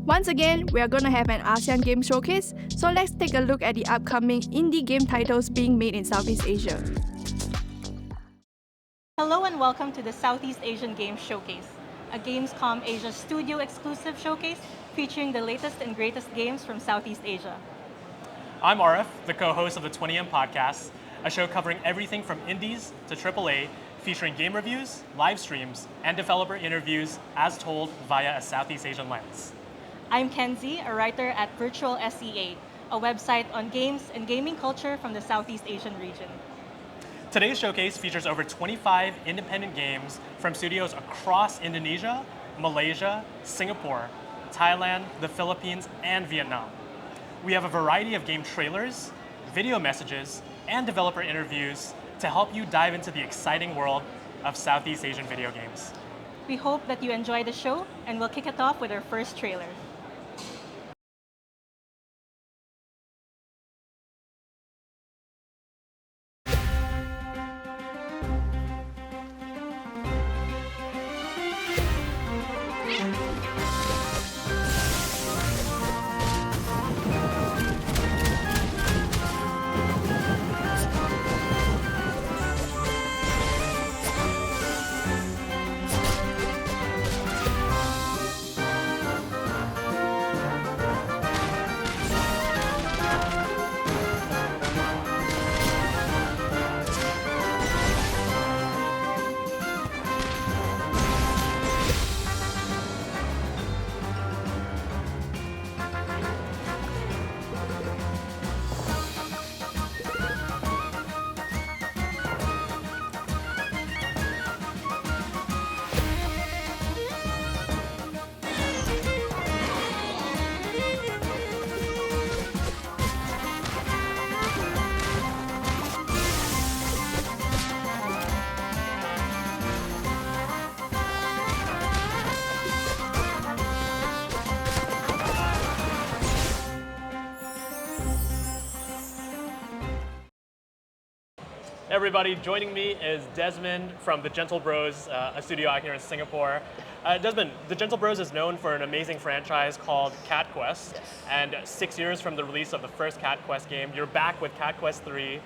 Once again, we are going to have an ASEAN game showcase, so let's take a look at the upcoming indie game titles being made in Southeast Asia. Hello and welcome to the Southeast Asian Games Showcase, a Gamescom Asia studio exclusive showcase featuring the latest and greatest games from Southeast Asia. I'm Arief, the co-host of the 20M podcast, a show covering everything from indies to AAA, featuring game reviews, live streams, and developer interviews as told via a Southeast Asian lens. I'm Kenzie, a writer at Virtual SEA, a website on games and gaming culture from the Southeast Asian region. Today's showcase features over 25 independent games from studios across Indonesia, Malaysia, Singapore, Thailand, the Philippines, and Vietnam. We have a variety of game trailers, video messages, and developer interviews to help you dive into the exciting world of Southeast Asian video games. We hope that you enjoy the show, and we'll kick it off with our first trailer. Everybody, joining me is Desmond from the Gentle Bros, a studio out here in Singapore. Desmond, the Gentle Bros is known for an amazing franchise called Cat Quest, and 6 years from the release of the first Cat Quest game, you're back with Cat Quest 3.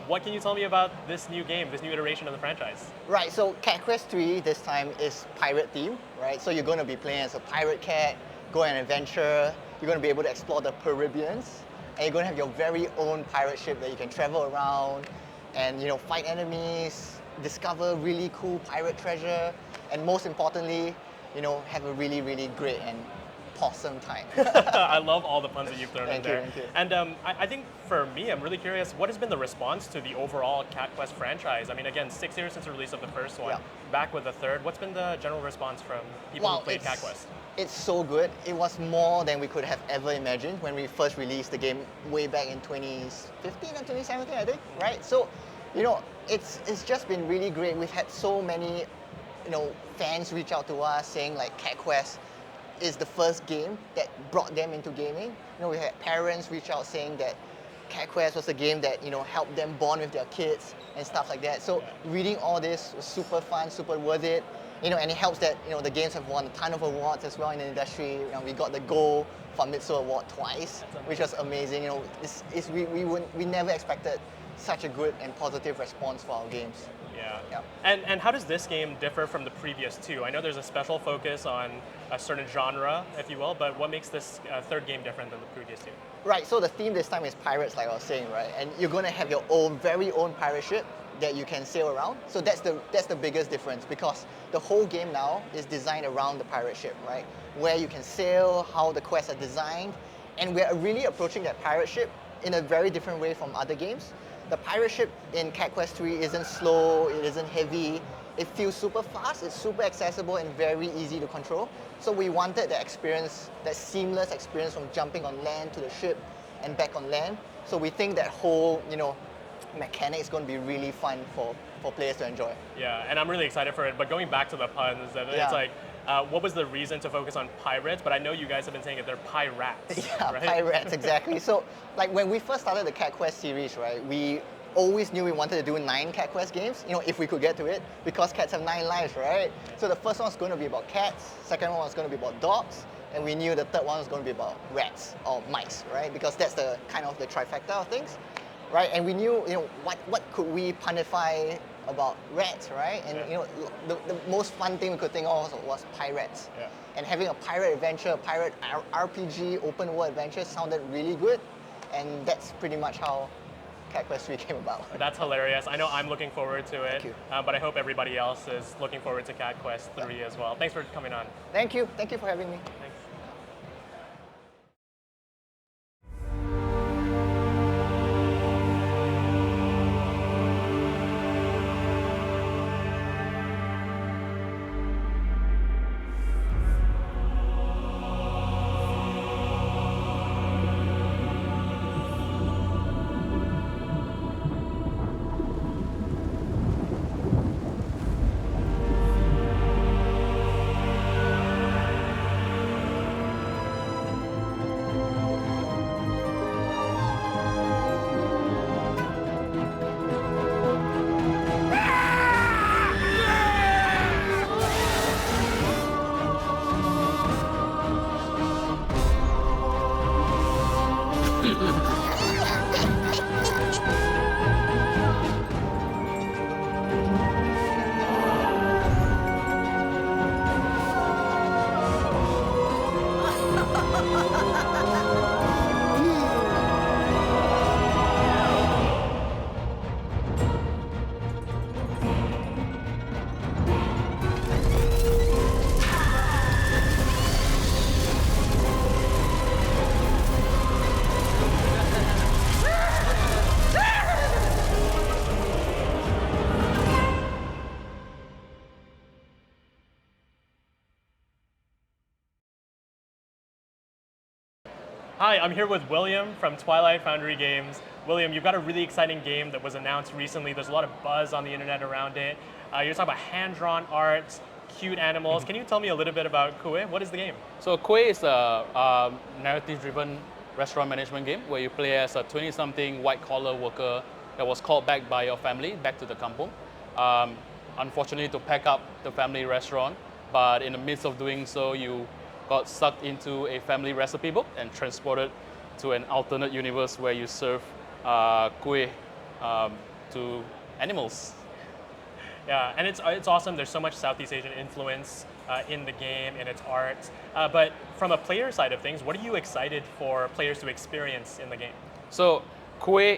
What can you tell me about this new game, this new iteration of the franchise? Right, so Cat Quest 3 this time is pirate theme, right? So you're going to be playing as a pirate cat, go on an adventure, you're going to be able to explore the Caribbeans, and you're going to have your very own pirate ship that you can travel around and fight enemies, discover really cool pirate treasure, and most importantly, have a really, really great and awesome time. I love all the puns that you've thrown in there. Thank you. And I think for me, I'm really curious, what has been the response to the overall Cat Quest franchise? I mean, again, 6 years since the release of the first one, back with the third. What's been the general response from people who played Cat Quest? It's so good. It was more than we could have ever imagined when we first released the game way back in 2015 and 2017, I think, right? So, it's just been really great. We've had so many, fans reach out to us saying like Cat Quest is the first game that brought them into gaming. We had parents reach out saying that Cat Quest was a game that helped them bond with their kids and stuff like that. So reading all this was super fun, super worth it. And it helps that the games have won a ton of awards as well in the industry. We got the Gold Famitsu Award twice, which was amazing. We never expected such a good and positive response for our games. Yeah. And how does this game differ from the previous two? I know there's a special focus on a certain genre, if you will, but what makes this third game different than the previous two? Right, so the theme this time is pirates, like I was saying, right? And you're going to have your very own pirate ship that you can sail around. So that's the biggest difference, because the whole game now is designed around the pirate ship, right? Where you can sail, how the quests are designed, and we're really approaching that pirate ship in a very different way from other games. The pirate ship in Cat Quest 3 isn't slow, it isn't heavy, it feels super fast, it's super accessible and very easy to control. So we wanted that experience, that seamless experience from jumping on land to the ship and back on land. So we think that whole, mechanic is going to be really fun for players to enjoy. Yeah, and I'm really excited for it. But going back to the puns, it's like, what was the reason to focus on pirates? But I know you guys have been saying that they're pirates. Yeah, right? pirates, exactly. So, like when we first started the Cat Quest series, right, we always knew we wanted to do 9 Cat Quest games, if we could get to it, because cats have 9 lives, right? So the first one's going to be about cats, second one was going to be about dogs, and we knew the third one was going to be about rats or mice, right? Because that's the kind of the trifecta of things, right? And we knew, what could we punify about rats, right? And the most fun thing we could think of was pirates. Yeah. And having a pirate adventure, a pirate RPG, open world adventure sounded really good, and that's pretty much how Cat Quest 3 came about. That's hilarious. I know I'm looking forward to it, Thank you. but I hope everybody else is looking forward to Cat Quest 3 as well. Thanks for coming on. Thank you for having me. Thanks. Hi, I'm here with William from Twilight Foundry Games. William, you've got a really exciting game that was announced recently. There's a lot of buzz on the internet around it. You're talking about hand-drawn art, cute animals. Can you tell me a little bit about Kue? What is the game? So Kue is a narrative-driven restaurant management game where you play as a 20-something white-collar worker that was called back by your family, back to the kampung. Unfortunately, to pack up the family restaurant, but in the midst of doing so, you got sucked into a family recipe book and transported to an alternate universe where you serve Kue to animals. Yeah, and it's awesome. There's so much Southeast Asian influence in the game, in its art. But from a player side of things, what are you excited for players to experience in the game? So Kue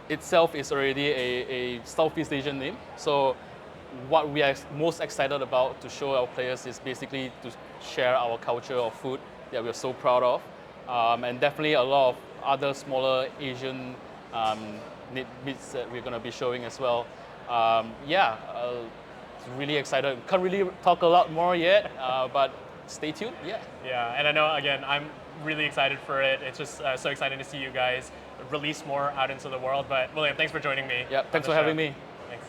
itself is already a Southeast Asian name. So what we are most excited about to show our players is basically to share our culture of food that we're so proud of. And definitely a lot of other smaller Asian bits that we're going to be showing as well. Really excited. Can't really talk a lot more yet, but stay tuned. Yeah, and I know, again, I'm really excited for it. It's just so exciting to see you guys release more out into the world. But William, thanks for joining me. Yeah, thanks for having me. Thanks.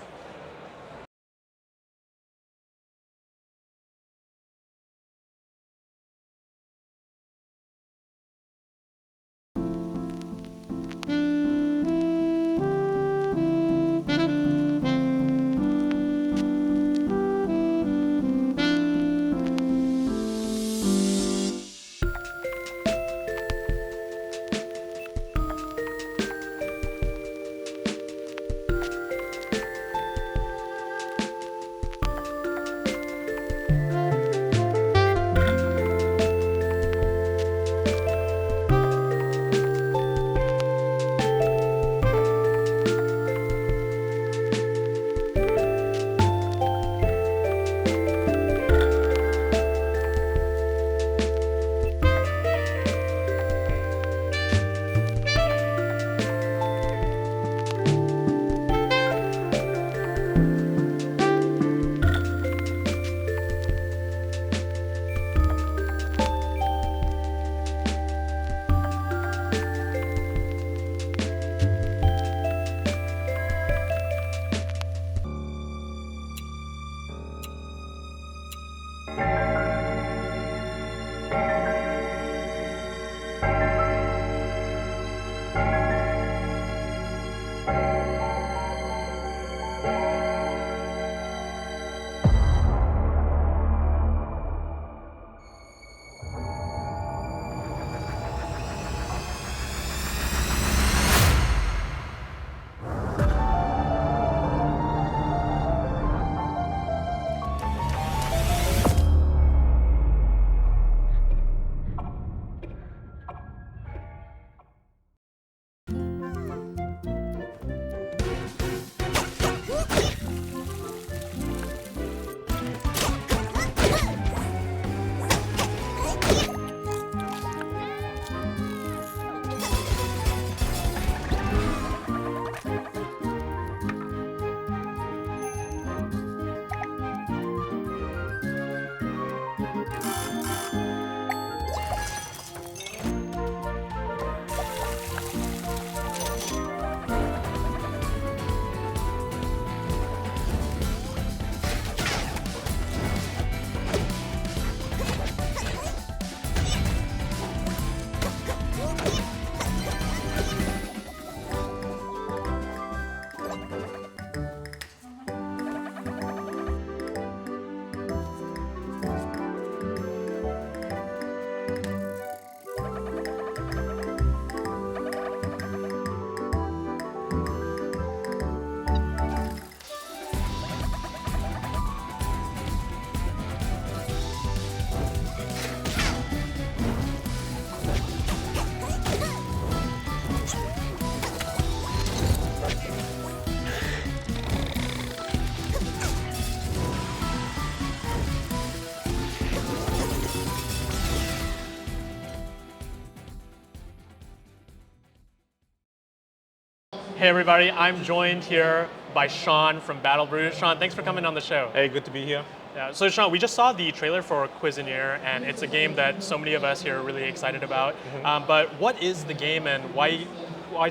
Hey everybody, I'm joined here by Sean from Battle Brew. Sean, thanks for coming on the show. Hey, good to be here. Yeah, so Sean, we just saw the trailer for Cuisinier, and it's a game that so many of us here are really excited about. But what is the game, and why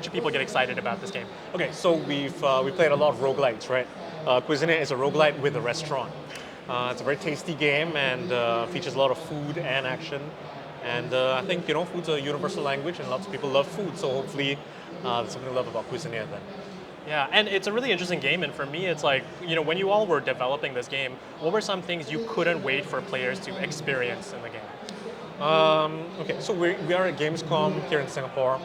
should people get excited about this game? Okay, so we played a lot of roguelites, right? Cuisinier is a roguelite with a restaurant. It's a very tasty game and features a lot of food and action. And I think food's a universal language, and lots of people love food. So hopefully, there's something to love about Cuisinier then. Yeah, and it's a really interesting game, and for me, it's like, when you all were developing this game, what were some things you couldn't wait for players to experience in the game? Okay, so we are at Gamescom here in Singapore.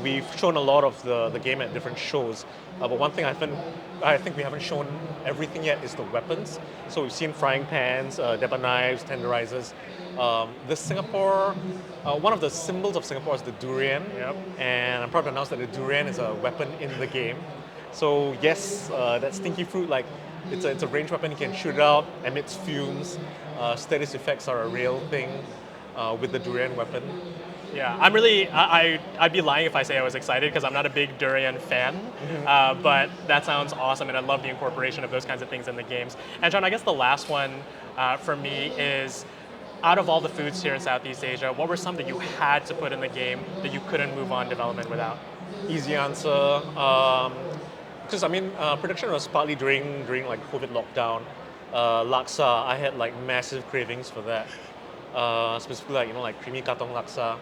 We've shown a lot of the game at different shows, but one thing I think we haven't shown everything yet is the weapons. So we've seen frying pans, deba knives, tenderizers. One of the symbols of Singapore is the durian, and I'm proud to announce that the durian is a weapon in the game. So yes, that stinky fruit, it's a ranged weapon. You can shoot it out, emits fumes. Status effects are a real thing with the durian weapon. Yeah, I'd be lying if I say I was excited because I'm not a big durian fan, but that sounds awesome, and I love the incorporation of those kinds of things in the games. And John, I guess the last one for me is, out of all the foods here in Southeast Asia, what were some that you had to put in the game that you couldn't move on development without? Easy answer. Because production was partly during COVID lockdown. Laksa, I had massive cravings for that. Specifically creamy katong laksa,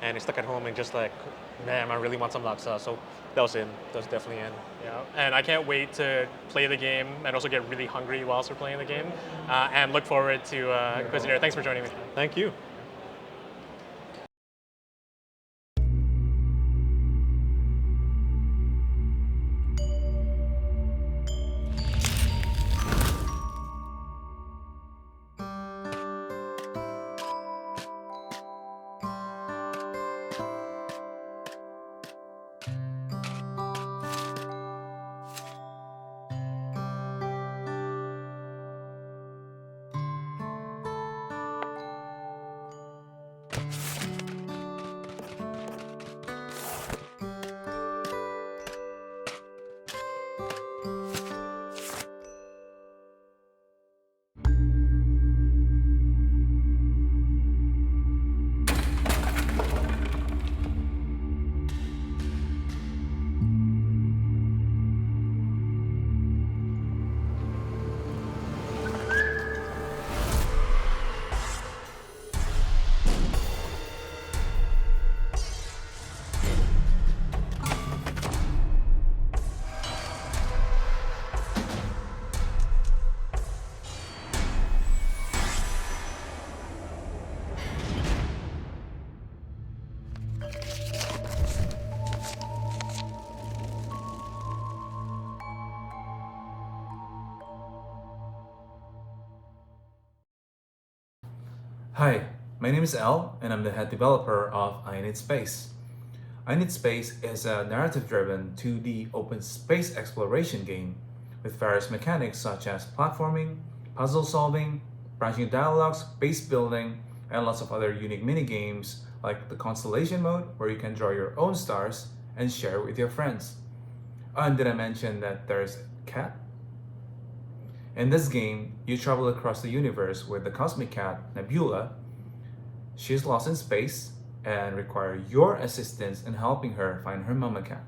and I stuck at home and just man, I really want some laksa. So that was definitely in. Yeah, and I can't wait to play the game and also get really hungry whilst we're playing the game, and look forward to Cuisinier. Thanks for joining me. Thank you. Hi, my name is Al, and I'm the head developer of I Need Space. I Need Space is a narrative-driven 2D open space exploration game with various mechanics such as platforming, puzzle solving, branching dialogues, base building, and lots of other unique mini-games like the Constellation mode, where you can draw your own stars and share with your friends. And did I mention that there's a cat? In this game, you travel across the universe with the cosmic cat, Nebula. She's lost in space and requires your assistance in helping her find her mama cat.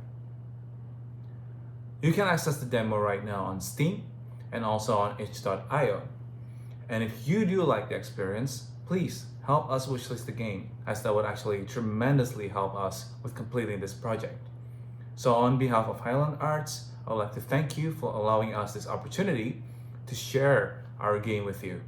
You can access the demo right now on Steam and also on itch.io. And if you do like the experience, please help us wishlist the game, as that would actually tremendously help us with completing this project. So on behalf of Highland Arts, I would like to thank you for allowing us this opportunity to share our game with you.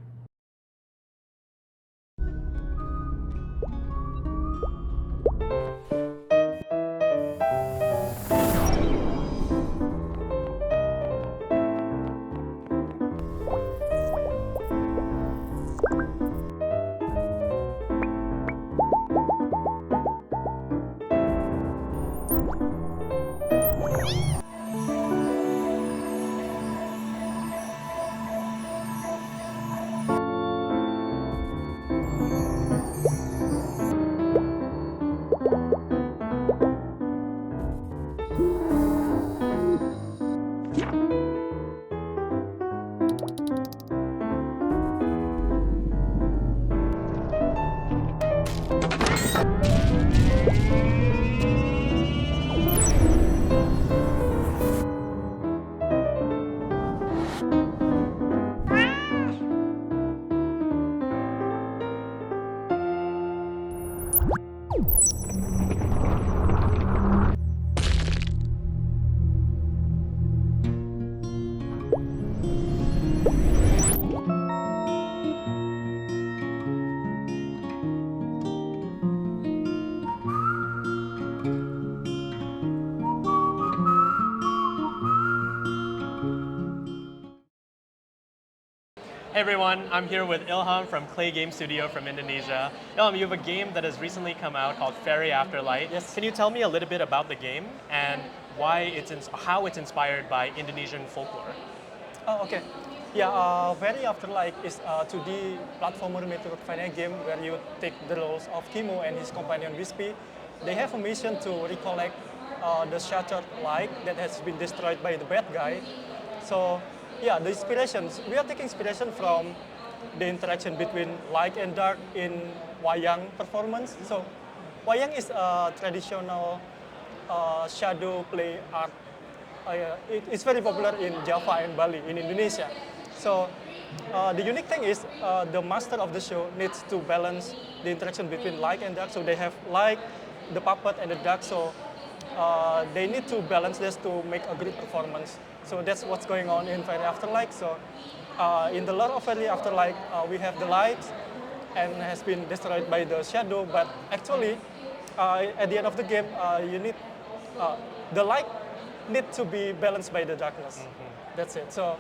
Hey everyone, I'm here with Ilham from Clay Game Studio from Indonesia. Ilham, you have a game that has recently come out called Fairy Afterlight. Yes. Can you tell me a little bit about the game and how it's inspired by Indonesian folklore? Oh, okay. Yeah, Very Afterlife is a 2D platformer Metroidvania game where you take the roles of Kimo and his companion Wispy. They have a mission to recollect the shattered light that has been destroyed by the bad guy. So, yeah, the inspirations, we are taking inspiration from the interaction between light and dark in wayang performance. So, wayang is a traditional shadow play art. It's very popular in Java and Bali in Indonesia. So the unique thing is the master of the show needs to balance the interaction between light and dark. So they have light, the puppet, and the dark. So they need to balance this to make a great performance. So that's what's going on in Fairy Afterlife. So in the lore of Fairy Afterlife, we have the light and has been destroyed by the shadow. But actually, at the end of the game, you need the light need to be balanced by the darkness. That's it. So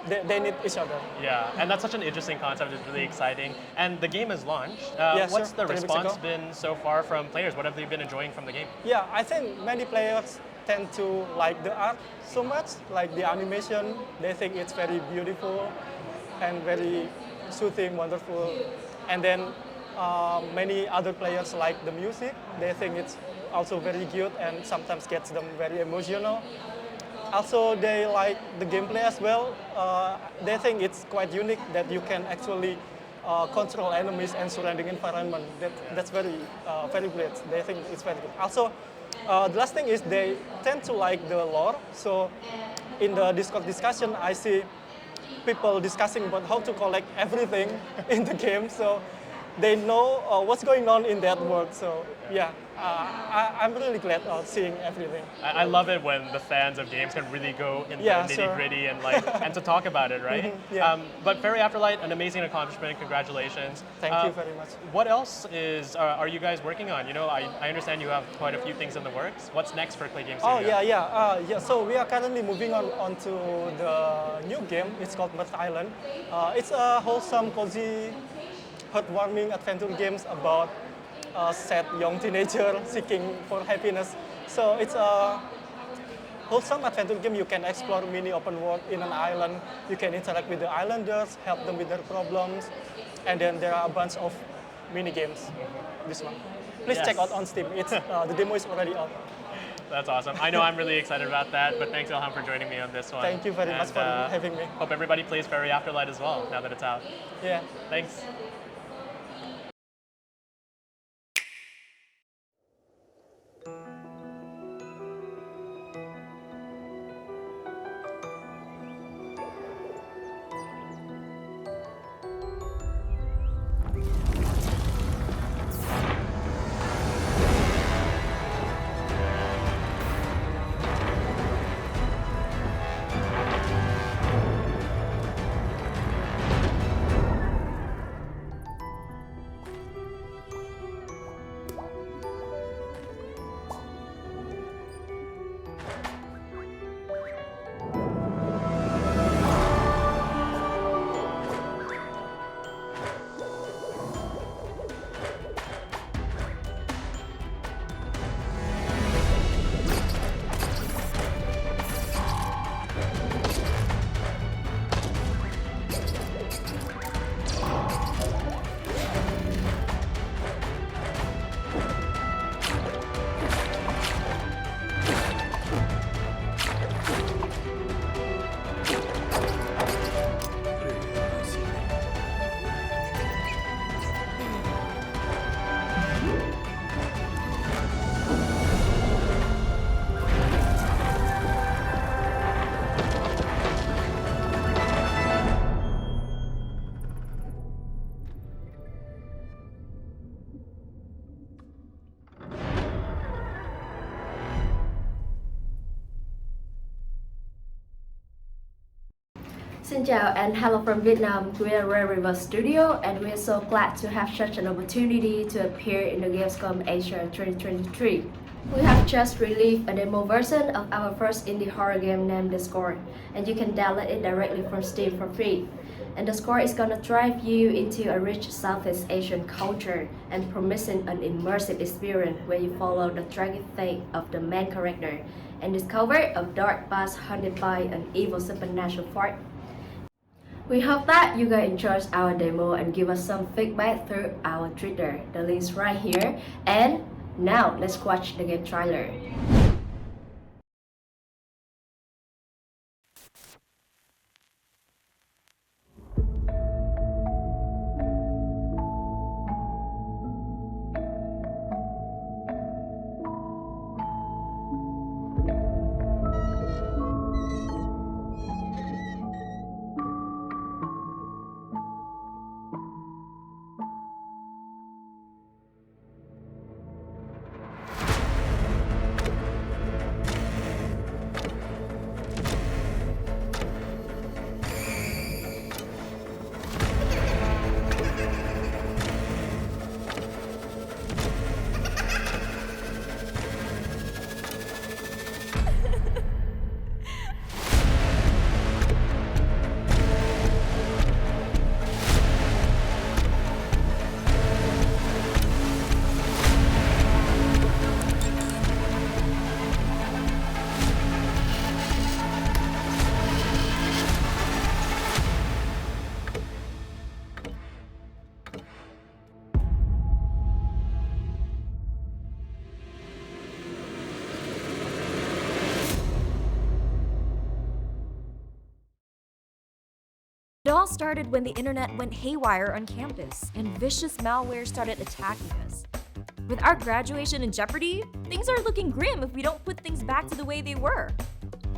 they need each other. Yeah, and that's such an interesting concept. It's really exciting. And the game is launched. Yeah, What's sure. the 3 weeks response ago. been so far from players? What have they been enjoying from the game? Yeah, I think many players tend to like the art so much, like the animation. They think it's very beautiful and very soothing, wonderful. And then many other players like the music. They think it's also very cute and sometimes gets them very emotional. Also, they like the gameplay as well. They think it's quite unique that you can actually control enemies and surrounding environment. That's very great. They think it's very good. Also, the last thing is they tend to like the lore. So, in the Discord discussion, I see people discussing about how to collect everything in the game. So, they know what's going on in that world. So, yeah. I'm really glad seeing everything. I love it when the fans of games can really go into Yeah, the sure. nitty-gritty and and to talk about it, right? Yeah. But Fairy Afterlight, an amazing accomplishment. Congratulations. Thank you very much. What else are you guys working on? You know, I understand you have quite a few things in the works. What's next for Clay Game Oh, Studio? yeah. So we are currently moving on to the new game. It's called Mirth Island. It's a wholesome, cozy, heartwarming adventure games about a sad young teenager seeking for happiness. So it's a wholesome adventure game. You can explore mini open world in an island. You can interact with the islanders, help them with their problems, and then there are a bunch of mini games. This one. Please Yes. check out on Steam. It's the demo is already out. That's awesome. I know I'm really excited about that, but thanks, Ilham, for joining me on this one. Thank you very much for having me. Hope everybody plays Fairy Afterlight as well, now that it's out. Yeah. Thanks. Xin chào and hello from Vietnam. We are Red River Studio and we are so glad to have such an opportunity to appear in the Gamescom Asia 2023. We have just released a demo version of our first indie horror game named The Score, and you can download it directly from Steam for free. And The Score is gonna drive you into a rich Southeast Asian culture and promising an immersive experience where you follow the tragic fate of the main character and discover a dark past haunted by an evil supernatural force. We hope that you guys enjoy our demo and give us some feedback through our Twitter. The link's right here. And now let's watch the game trailer. It all started when the internet went haywire on campus and vicious malware started attacking us. With our graduation in jeopardy, things are looking grim if we don't put things back to the way they were.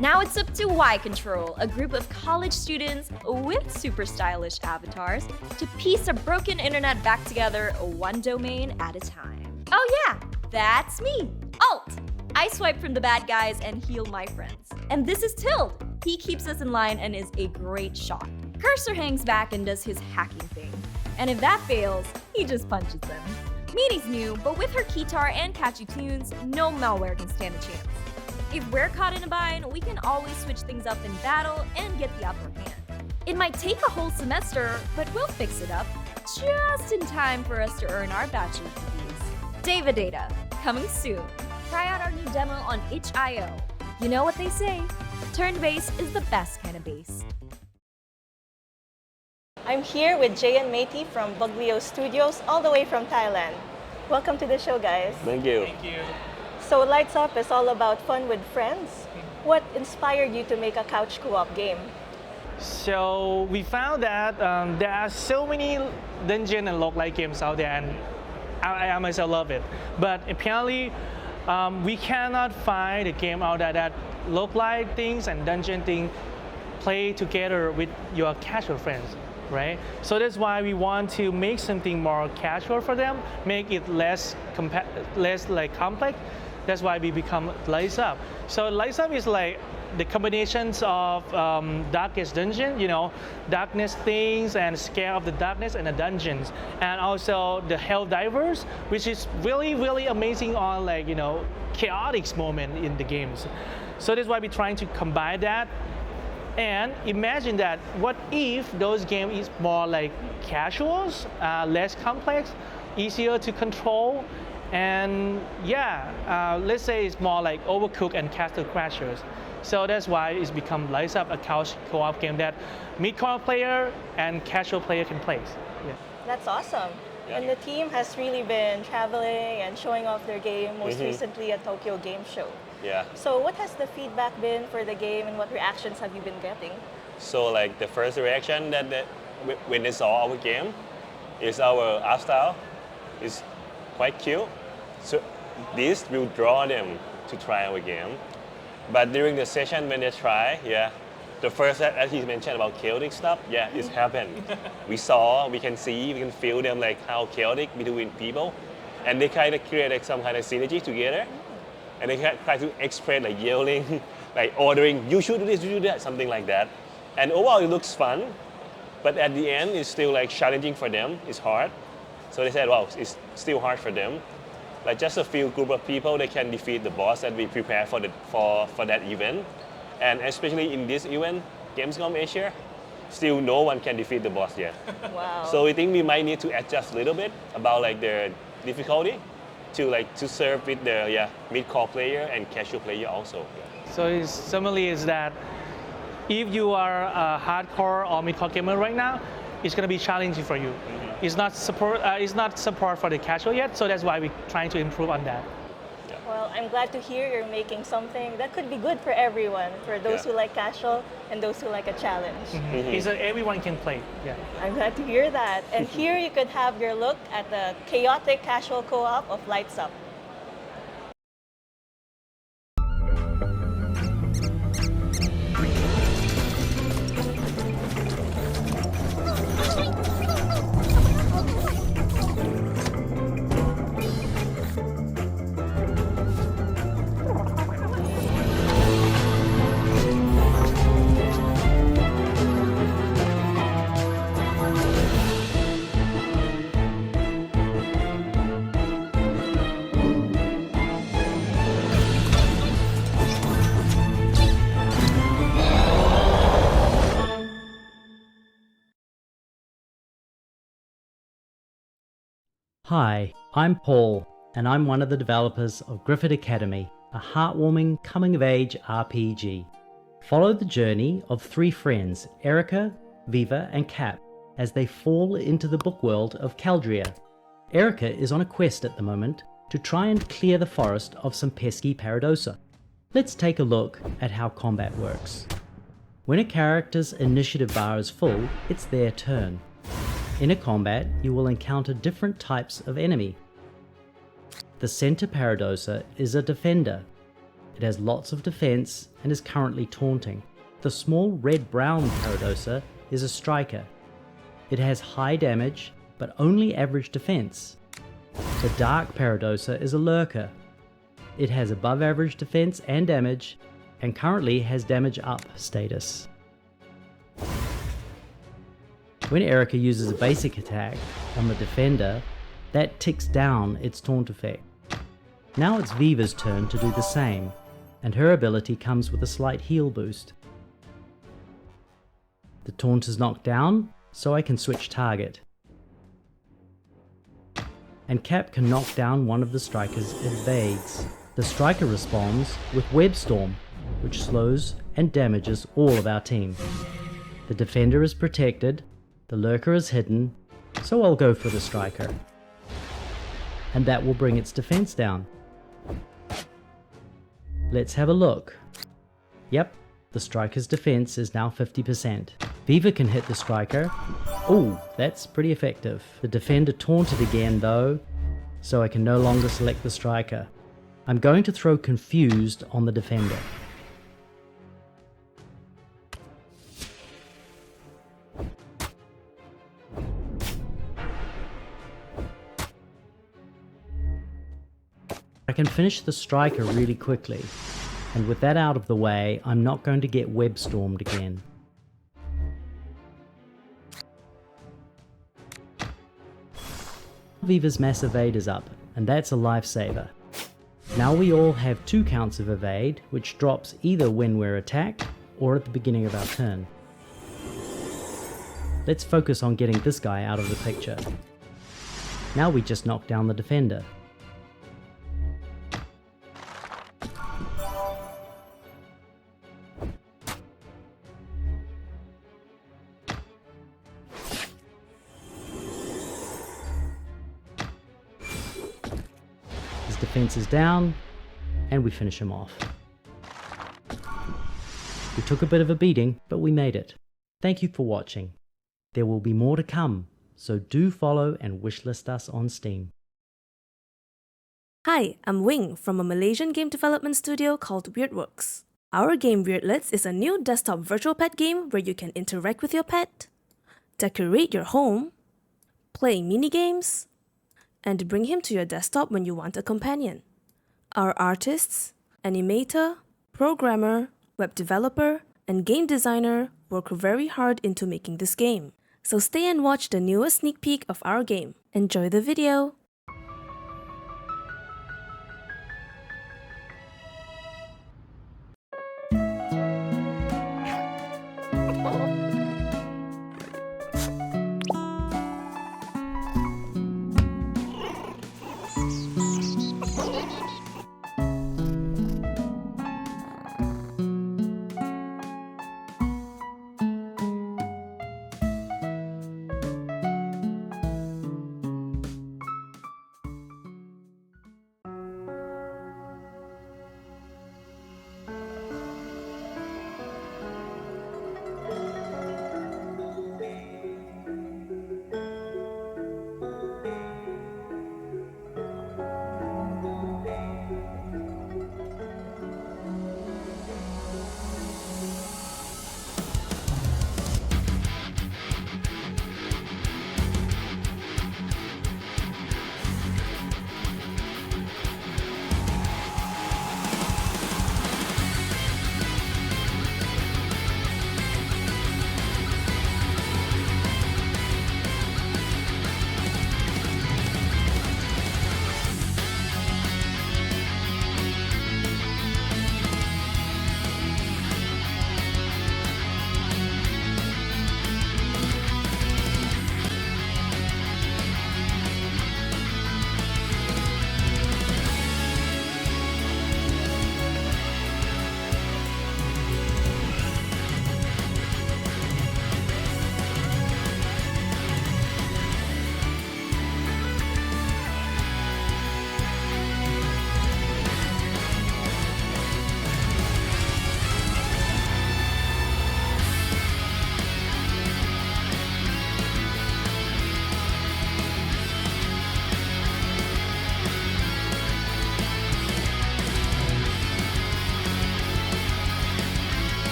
Now it's up to Y Control, a group of college students with super stylish avatars, to piece a broken internet back together one domain at a time. Oh yeah, that's me, Alt! I swipe from the bad guys and heal my friends. And this is Tilt. He keeps us in line and is a great shot. Cursor hangs back and does his hacking thing. And if that fails, he just punches them. Meanie's new, but with her keytar and catchy tunes, no malware can stand a chance. If we're caught in a bind, we can always switch things up in battle and get the upper hand. It might take a whole semester, but we'll fix it up just in time for us to earn our bachelor degrees. Dava Data, coming soon. Try out our new demo on itch.io. You know what they say, turn-based is the best kind of bass. I'm here with Jay and Meiti from Buglio Studios, all the way from Thailand. Welcome to the show, guys. Thank you. Thank you. So Lights Up is all about fun with friends. What inspired you to make a couch co-op game? So we found that there are so many dungeon and roguelike games out there, and I myself love it. But apparently, we cannot find a game out there that roguelike things and dungeon things play together with your casual friends, right? So that's why we want to make something more casual for them, make it less like complex. That's why we become Lights Up. So Lights Up is like the combinations of darkest dungeon, darkness things and scare of the darkness and the dungeons, and also the hell divers, which is really, really amazing on chaotic moment in the games. So that's why we're trying to combine that. And imagine that, what if those games is more like casuals, less complex, easier to control, and let's say it's more like Overcooked and Castle Crashers. So that's why it's become Lights Up, a couch co-op game that mid-core player and casual player can play. Yeah. That's awesome. And the team has really been traveling and showing off their game, most recently at Tokyo Game Show. Yeah. So what has the feedback been for the game and what reactions have you been getting? So like the first reaction that when they saw our game is our art style is quite cute. So this will draw them to try our game. But during the session when they try, the first as he mentioned about chaotic stuff, it's happened. We can see, we can feel them like how chaotic between people, and they kind of create like some kind of synergy together, and they try to express like yelling, like ordering, you should do this, you should do that, something like that. And overall, it looks fun, but at the end, it's still like challenging for them. It's hard. So they said, wow, it's still hard for them. Like just a few group of people, they can defeat the boss that we prepare for that event. And especially in this event, Gamescom Asia, still no one can defeat the boss yet. Wow. So we think we might need to adjust a little bit about like the difficulty to serve with the mid-core player and casual player also. So it's similarly is that if you are a hardcore or mid-core gamer right now, it's going to be challenging for you. It's not support for the casual yet, so that's why we're trying to improve on that. Well, I'm glad to hear you're making something that could be good for everyone, for those who like casual and those who like a challenge. It's that everyone can play. Yeah. I'm glad to hear that. And here you could have your look at the chaotic casual co-op of Lights Up. Hi, I'm Paul, and I'm one of the developers of Griffith Academy, a heartwarming coming-of-age RPG. Follow the journey of three friends, Erica, Viva, and Cap, as they fall into the book world of Caldria. Erica is on a quest at the moment to try and clear the forest of some pesky Paradosa. Let's take a look at how combat works. When a character's initiative bar is full, it's their turn. In a combat, you will encounter different types of enemy. The center Paradosa is a defender. It has lots of defense and is currently taunting. The small red-brown Paradosa is a striker. It has high damage, but only average defense. The dark Paradosa is a lurker. It has above average defense and damage, and currently has damage up status. When Erica uses a basic attack on the defender, that ticks down its taunt effect. Now it's Viva's turn to do the same, and her ability comes with a slight heal boost. The taunt is knocked down, so I can switch target. And Cap can knock down one of the strikers it evades. The striker responds with Web Storm, which slows and damages all of our team. The defender is protected, the lurker is hidden, so I'll go for the striker. And that will bring its defense down. Let's have a look. Yep, the striker's defense is now 50%. Viva can hit the striker. Ooh, that's pretty effective. The defender taunted again though, so I can no longer select the striker. I'm going to throw Confused on the defender. I can finish the striker really quickly, and with that out of the way, I'm not going to get web stormed again. Viva's Mass Evade is up, and that's a lifesaver. Now we all have 2 counts of evade, which drops either when we're attacked or at the beginning of our turn. Let's focus on getting this guy out of the picture. Now we just knock down the defender. His defense is down, and we finish him off. We took a bit of a beating, but we made it. Thank you for watching. There will be more to come, so do follow and wishlist us on Steam. Hi, I'm Wing from a Malaysian game development studio called Weirdworks. Our game Weirdlets is a new desktop virtual pet game where you can interact with your pet, decorate your home, play minigames, and bring him to your desktop when you want a companion. Our artists, animator, programmer, web developer, and game designer work very hard into making this game. So stay and watch the newest sneak peek of our game. Enjoy the video!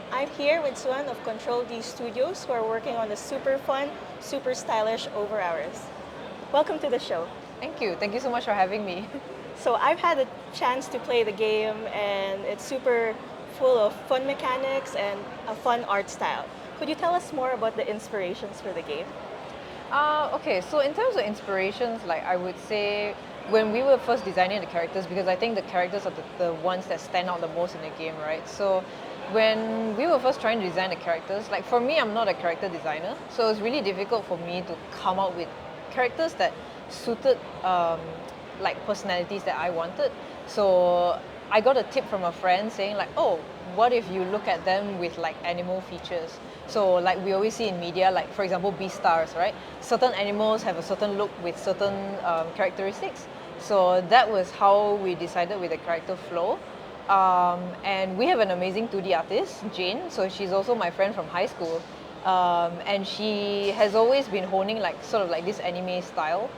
I'm here with Suan of Control D Studios, who are working on the super fun, super stylish Over Hours. Welcome to the show. Thank you. Thank you so much for having me. So I've had a chance to play the game, and it's super full of fun mechanics and a fun art style. Could you tell us more about the inspirations for the game? Okay, so in terms of inspirations, like I would say when we were first designing the characters, because I think the characters are the ones that stand out the most in the game, right? So when we were first trying to design the characters, like for me, I'm not a character designer, so it's really difficult for me to come up with characters that suited like personalities that I wanted. So I got a tip from a friend saying like, oh, what if you look at them with like animal features? So like we always see in media, like for example, Beastars, right? Certain animals have a certain look with certain characteristics. So that was how we decided with the character flow. And we have an amazing 2D artist, Jane. So she's also my friend from high school. And she has always been honing like sort of like this anime style.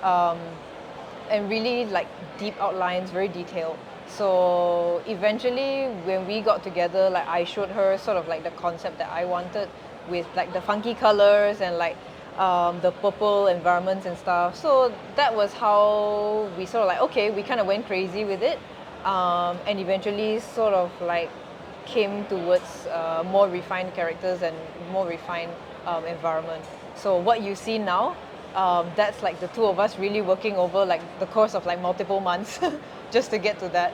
And really like deep outlines, very detailed. So eventually when we got together, like I showed her sort of like the concept that I wanted with like the funky colors and like the purple environments and stuff. So that was how we sort of like, okay, we kind of went crazy with it. And eventually sort of like came towards more refined characters and more refined environment. So what you see now, that's like the two of us really working over like the course of like multiple months just to get to that.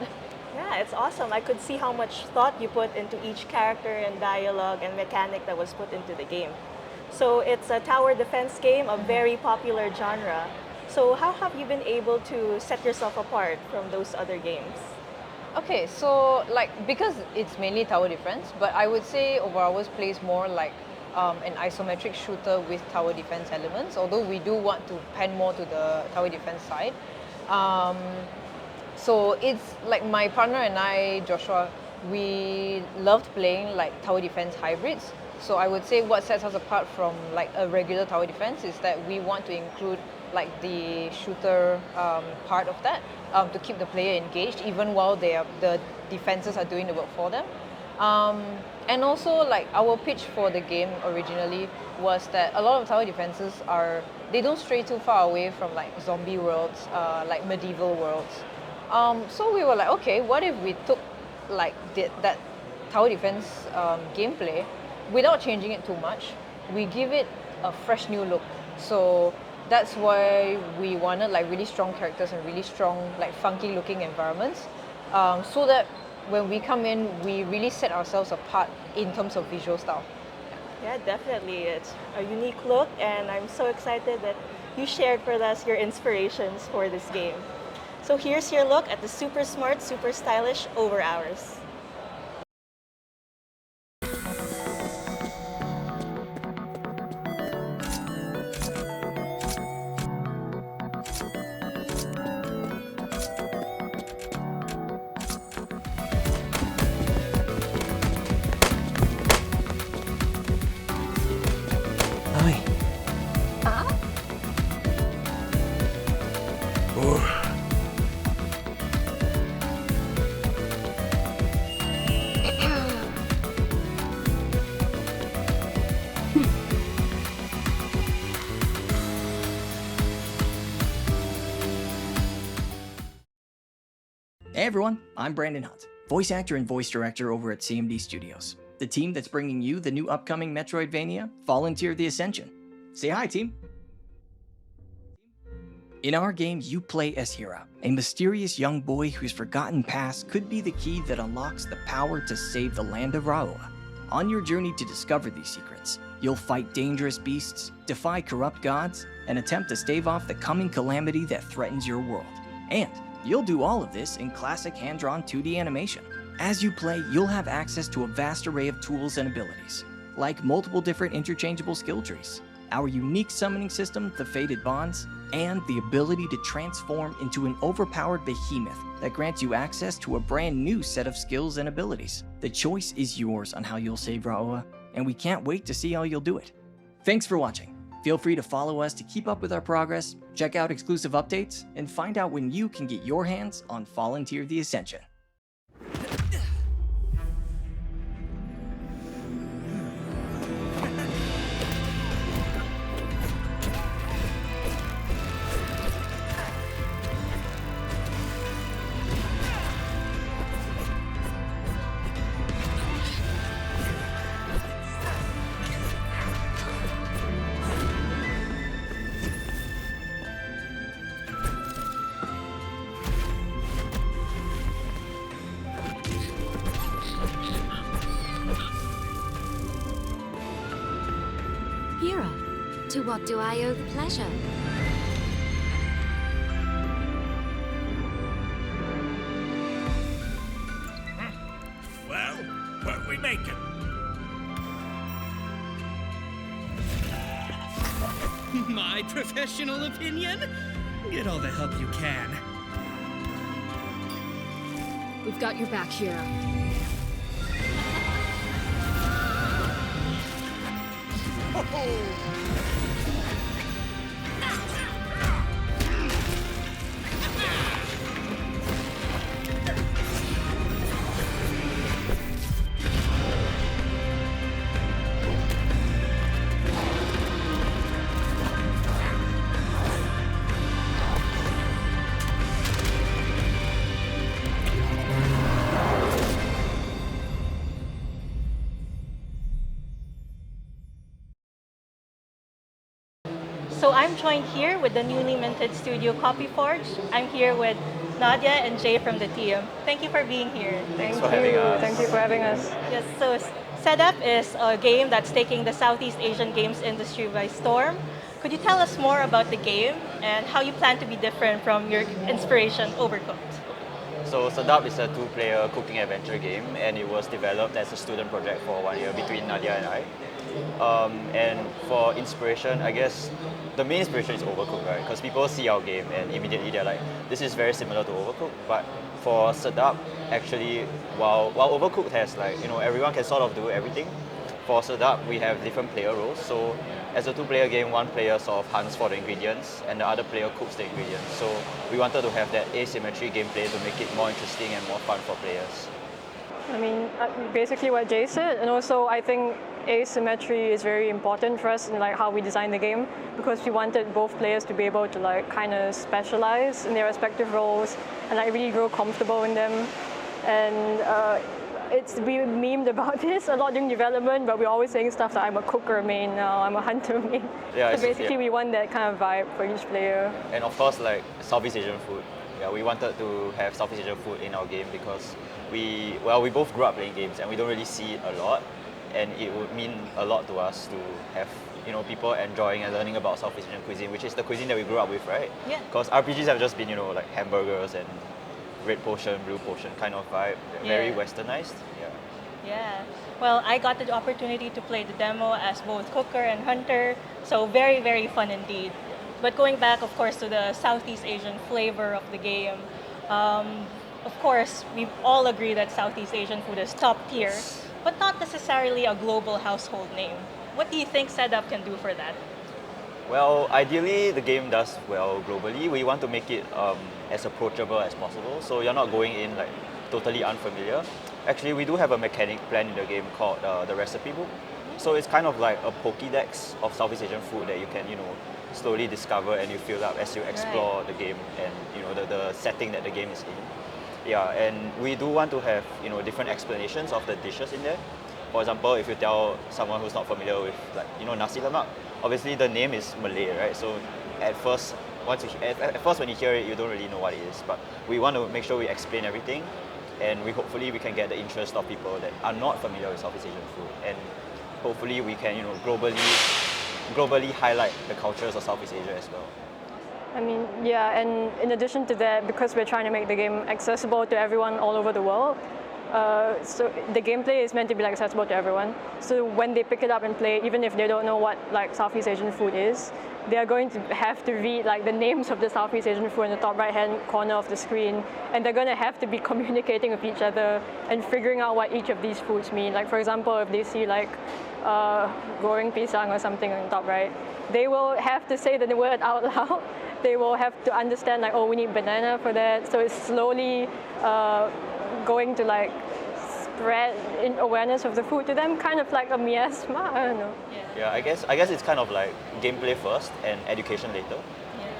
Yeah, it's awesome. I could see how much thought you put into each character and dialogue and mechanic that was put into the game. So it's a tower defense game, a very popular genre. So how have you been able to set yourself apart from those other games? Okay, so like because it's mainly tower defense, but I would say Over Hours plays more like an isometric shooter with tower defense elements, although we do want to pen more to the tower defense side. So it's like my partner and I, Joshua, we loved playing like tower defense hybrids. So I would say what sets us apart from like a regular tower defense is that we want to include like the shooter part of that to keep the player engaged even while the defenses are doing the work for them. And also, like, our pitch for the game originally was that a lot of tower defenses they don't stray too far away from like zombie worlds, like medieval worlds. So we were like, okay, what if we took like that tower defense gameplay without changing it too much? We give it a fresh new look. So that's why we wanted like really strong characters and really strong, like funky looking environments, so that when we come in, we really set ourselves apart in terms of visual style. Yeah, definitely. It's a unique look, and I'm so excited that you shared with us your inspirations for this game. So here's your look at the super smart, super stylish Over Hours. Hey everyone, I'm Brandon Hunt, voice actor and voice director over at CMD Studios, the team that's bringing you the new upcoming Metroidvania, Fallen Tier the Ascension. Say hi, team! In our game, you play as Hira, a mysterious young boy whose forgotten past could be the key that unlocks the power to save the land of Raoa. On your journey to discover these secrets, you'll fight dangerous beasts, defy corrupt gods, and attempt to stave off the coming calamity that threatens your world. And you'll do all of this in classic hand-drawn 2D animation. As you play, you'll have access to a vast array of tools and abilities, like multiple different interchangeable skill trees, our unique summoning system, the Fated Bonds, and the ability to transform into an overpowered behemoth that grants you access to a brand new set of skills and abilities. The choice is yours on how you'll save Raoa, and we can't wait to see how you'll do it. Thanks for watching. Feel free to follow us to keep up with our progress, check out exclusive updates, and find out when you can get your hands on Fallen Tier the Ascension. Hira, to what do I owe the pleasure? Well, what are we making? My professional opinion? Get all the help you can. We've got your back, Hira. So I'm joined here with the newly minted studio Copy Forge. I'm here with Nadia and Jay from the team. Thank you for being here. Thank you. Thank you for having us. Yes, so Setup is a game that's taking the Southeast Asian games industry by storm. Could you tell us more about the game and how you plan to be different from your inspiration, Overcooked? So Setup is a two-player cooking adventure game, and it was developed as a student project for 1 year between Nadia and I. And for inspiration, I guess the main inspiration is Overcooked, right? Because people see our game and immediately they're like, this is very similar to Overcooked. But for Setup, actually, while Overcooked has like, everyone can sort of do everything, for Sedap, we have different player roles. So as a two-player game, one player sort of hunts for the ingredients and the other player cooks the ingredients. So we wanted to have that asymmetry gameplay to make it more interesting and more fun for players. I mean, basically what Jay said, and also I think asymmetry is very important for us in like how we design the game, because we wanted both players to be able to like kind of specialize in their respective roles and like really grow comfortable in them. And we memed about this a lot during development, but we're always saying stuff like I'm a cooker main now, I'm a hunter main. Yeah, so basically we want that kind of vibe for each player. And of course, like Southeast Asian food. Yeah, we wanted to have Southeast Asian food in our game because we both grew up playing games and we don't really see it a lot, and it would mean a lot to us to have people enjoying and learning about Southeast Asian cuisine, which is the cuisine that we grew up with, right? Yeah. Because RPGs have just been like hamburgers and red potion, blue potion kind of vibe, very westernized. Yeah. Yeah. Well, I got the opportunity to play the demo as both cooker and hunter, so very, very fun indeed. But going back, of course, to the Southeast Asian flavor of the game, of course, we all agree that Southeast Asian food is top tier, but not necessarily a global household name. What do you think Setup can do for that? Well, ideally, the game does well globally. We want to make it as approachable as possible, so you're not going in like totally unfamiliar. Actually, we do have a mechanic plan in the game called the recipe book. So it's kind of like a Pokédex of Southeast Asian food that you can, slowly discover and you fill up as you explore the game and the setting that the game is in. Yeah, and we do want to have different explanations of the dishes in there. For example, if you tell someone who's not familiar with nasi lemak, obviously the name is Malay, right? So at first when you hear it, you don't really know what it is. But we want to make sure we explain everything, and hopefully we can get the interest of people that are not familiar with Southeast Asian food, and hopefully we can globally highlight the cultures of Southeast Asia as well. I mean, yeah, and in addition to that, because we're trying to make the game accessible to everyone all over the world, so the gameplay is meant to be like accessible to everyone. So when they pick it up and play, even if they don't know what like Southeast Asian food is, they are going to have to read like the names of the Southeast Asian food in the top right-hand corner of the screen, and they're going to have to be communicating with each other and figuring out what each of these foods mean. Like for example, if they see like goreng pisang or something on the top right, they will have to say the word out loud. They will have to understand like, oh, we need banana for that. So it's slowly going to like spread in awareness of the food to them, kind of like a miasma. I don't know. Yeah, I guess it's kind of like gameplay first and education later,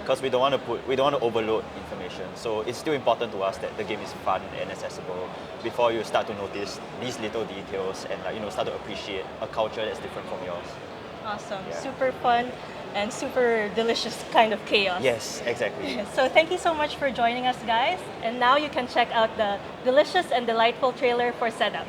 because we don't want to overload information. So it's still important to us that the game is fun and accessible before you start to notice these little details and start to appreciate a culture that's different from yours. Awesome, Yeah. super fun and super delicious kind of chaos. Yes, exactly. So thank you so much for joining us, guys. And now you can check out the delicious and delightful trailer for Setup.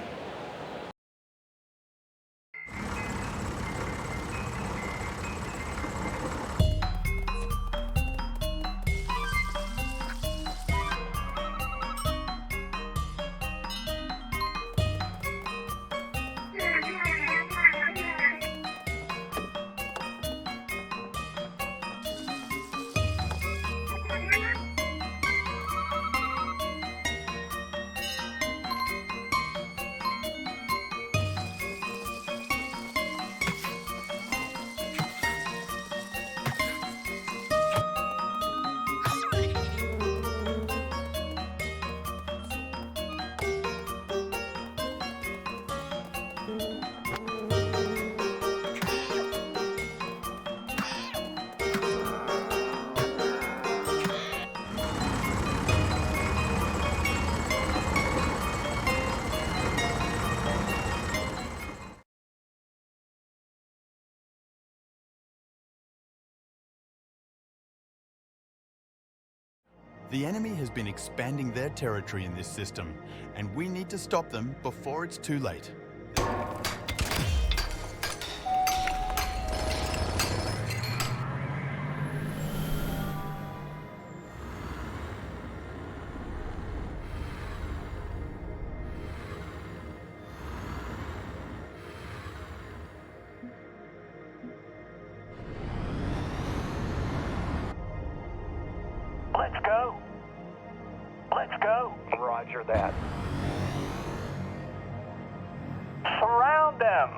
The enemy has been expanding their territory in this system, and we need to stop them before it's too late. Let's go. Let's go. Roger that. Surround them.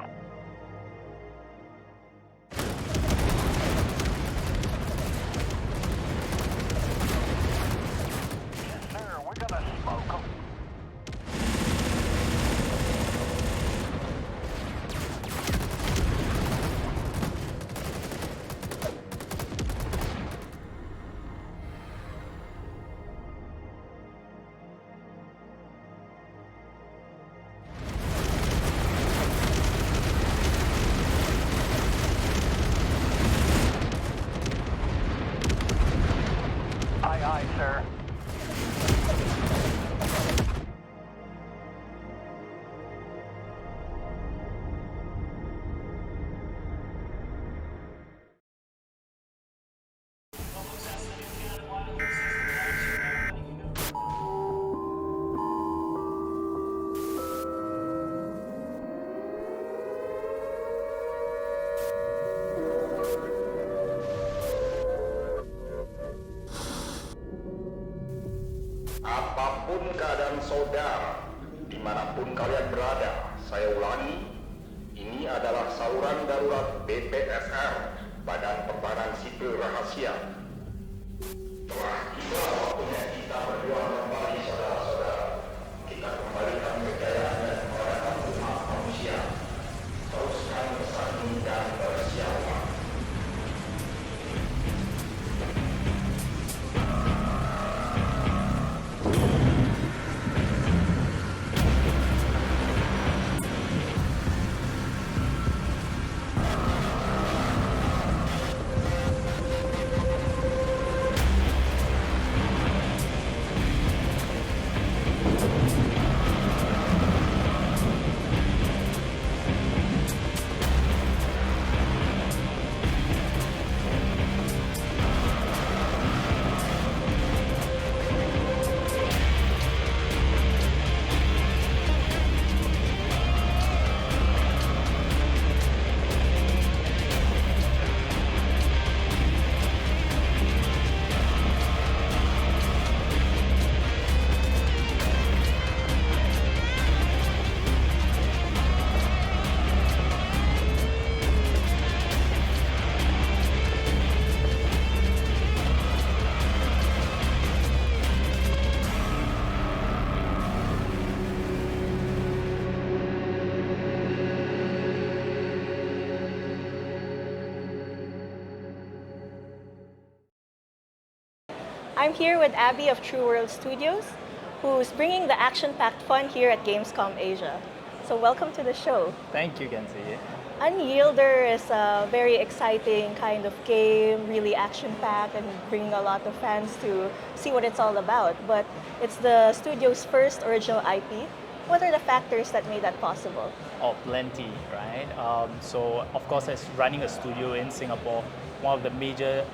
saudara, dimanapun kalian berada, saya ulangi, ini adalah saluran darurat BPSR, Badan Pertahanan Sipil Rahasia. Telah tiba waktunya kita berjuang kembali, saudara-saudara. Kita kembalikan kejayaan dan kemuliaan umat manusia. Teruskan bersatu dan bersiaga. I'm here with Abby of True World Studios, who's bringing the action-packed fun here at Gamescom Asia. So welcome to the show. Thank you, Kenzie. Unyielder is a very exciting kind of game, really action-packed and bringing a lot of fans to see what it's all about. But it's the studio's first original IP. What are the factors that made that possible? Oh, plenty, right? So, of course, as running a studio in Singapore, one of the major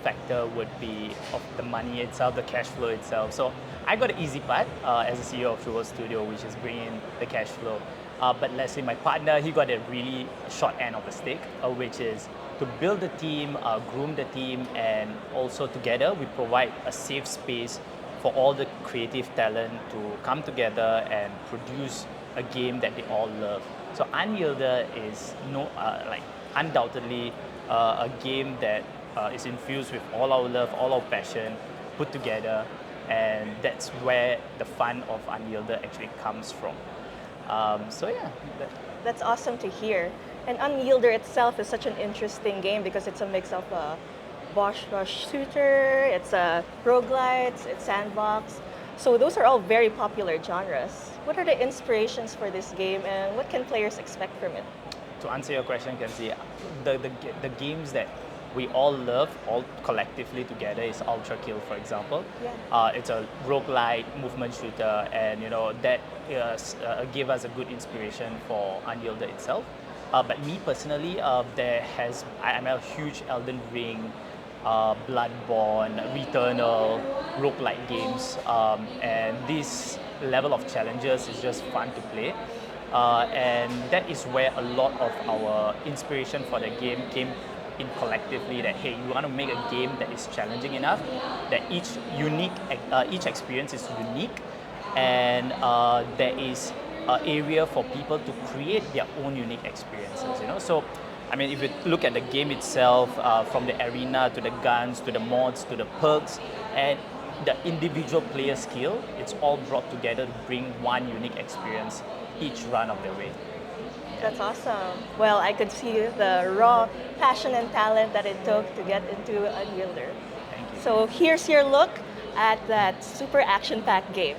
factor would be of the money itself, the cash flow itself. So I got an easy part as a CEO of True World Studio, which is bringing in the cash flow. But let's say my partner, he got a really short end of the stick, which is to build the team, groom the team, and also together we provide a safe space for all the creative talent to come together and produce a game that they all love. So Unyielder is undoubtedly a game that is infused with all our love, all our passion put together, and that's where the fun of Unyielder actually comes from. So yeah. That's awesome to hear. And Unyielder itself is such an interesting game because it's a mix of a boss rush shooter, it's a roguelites, it's sandbox. So those are all very popular genres. What are the inspirations for this game and what can players expect from it? To answer your question, Kenzie, the games that we all love, all collectively together, is Ultra Kill, for example. Yeah. It's a roguelite movement shooter, and that gave us a good inspiration for Unyielder itself. But me personally, I'm a huge Elden Ring, Bloodborne, Returnal, roguelike games, and this level of challenges is just fun to play. And that is where a lot of our inspiration for the game came in collectively, that hey, you want to make a game that is challenging enough, that each experience is unique, and there is an area for people to create their own unique experiences. So I mean, if you look at the game itself, from the arena to the guns to the mods to the perks and the individual player skill, it's all brought together to bring one unique experience each run of the way. That's awesome. Well, I could see the raw passion and talent that it took to get into Unyielder. Thank you. So here's your look at that super action-packed game.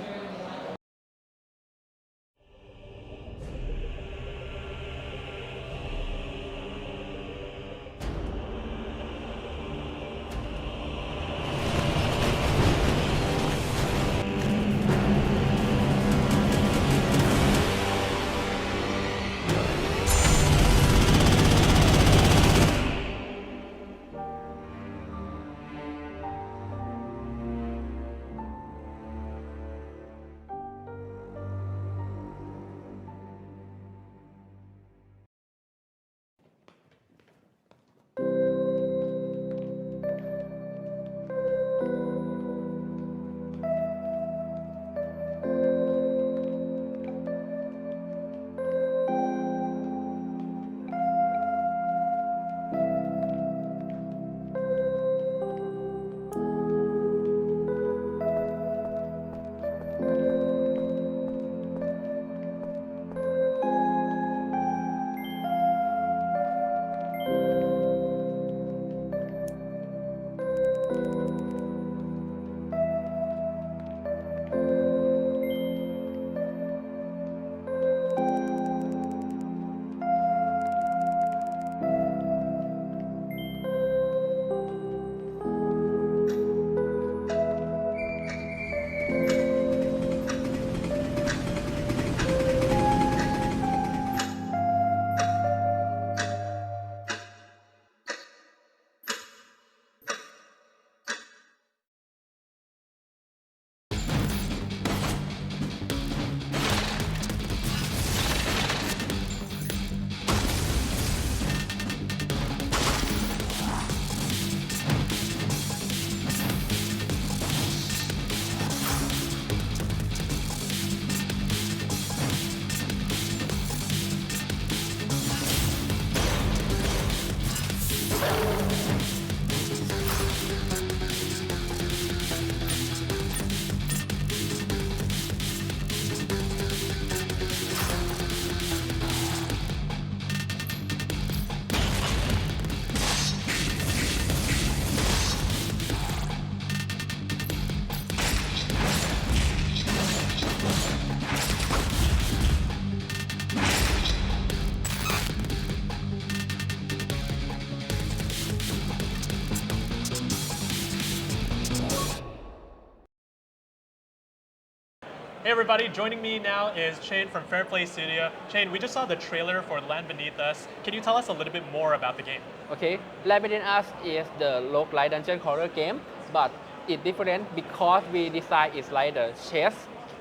Hey everybody, joining me now is Shane from Fair Play Studio. Shane, we just saw the trailer for Land Beneath Us. Can you tell us a little bit more about the game? Okay, Land Beneath Us is the roguelike dungeon crawler game, but it's different because we design it like the chess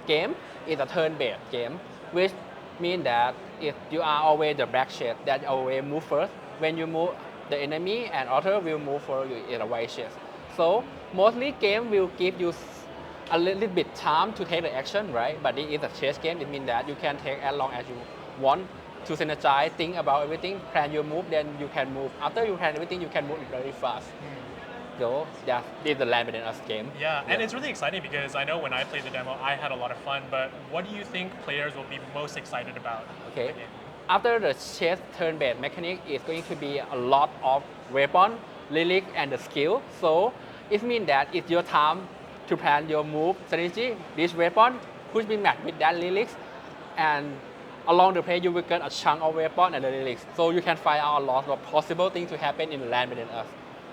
game. It's a turn-based game, which means that if you are always the black chess, that you always move first. When you move, the enemy and other will move for you in a white chess. So mostly game will give you a little bit time to take the action, right? But it is a chess game. It means that you can take as long as you want to synergize, think about everything, plan your move, then you can move. After you plan everything, you can move very fast. So that is the Land Beneath Us game. Yeah, and it's really exciting because I know when I played the demo, I had a lot of fun, but what do you think players will be most excited about? Okay. After the chess turn-based mechanic, it's going to be a lot of weapon, lyric, and the skill. So it means that it's your time to plan your move strategy, this weapon, which be matched with that lyrics, and along the play you will get a chunk of weapon and the lyrics, so you can find out a lot of possible things to happen in the Land Beneath Us.